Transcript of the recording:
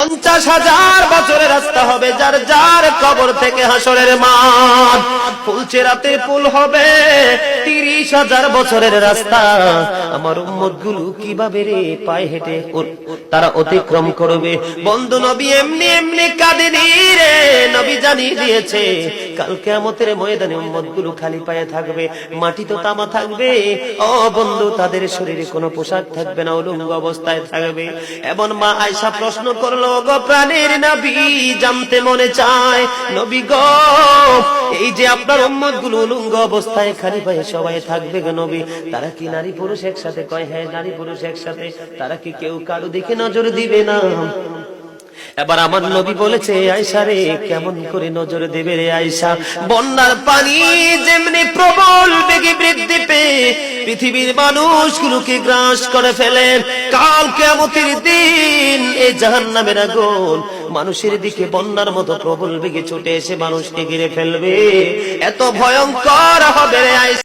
50,000 বছরের রাস্তা হবে, যার যার কবর থেকে হাসরের মাঠ। ফুলচেরাতের পুল হবে 30,000 বছরের রাস্তা। আমার উম্মতগুলো কিভাবে রে পায়ে হেঁটে তারা অতিক্রম করবে? বন্ধু নবী এমনি এমনি কাঁদেনি রে, নবী জানিয়ে দিয়েছে কাল কিয়ামতের ময়দানে উম্মতগুলো খালি পায়ে থাকবে, মাটি তো তামা থাকবে। ও বন্ধু, তাদের শরীরে কোনো পোশাক থাকবে না, উলঙ্গ অবস্থায় থাকবে। এবং মা আয়েশা প্রশ্ন করলো, গো প্রাণের নবী, জানতে মনে চায় নবী গো, এই যে আপনার উম্মতগুলো উলঙ্গ অবস্থায় খালি পায়ে সবাই থাকবে গো নবী, তারা কি নারী পুরুষ একসাথে? কয় হ্যাঁ, নারী পুরুষ একসাথে। তারা কি কেউ কারো দিকে নজর দিবে না? এবার আমার নবী বলেছে, আয়েশা রে, কেমন করে নজর দেবে রে আয়েশা? বন্যার পানি যেমনি প্রবল বেগে বৃদ্ধি পেয়ে পৃথিবীর মানুষগুলোকে গ্রাস করে ফেলে, কাল কিয়ামতের দিন এই জাহান্নামের আগুন মানুষের দিকে বন্যার মতো প্রবল বেগে ছুটে এসে মানুষকে ঘিরে ফেলবে। এত ভয়ঙ্কর হবে রে আয়েশা।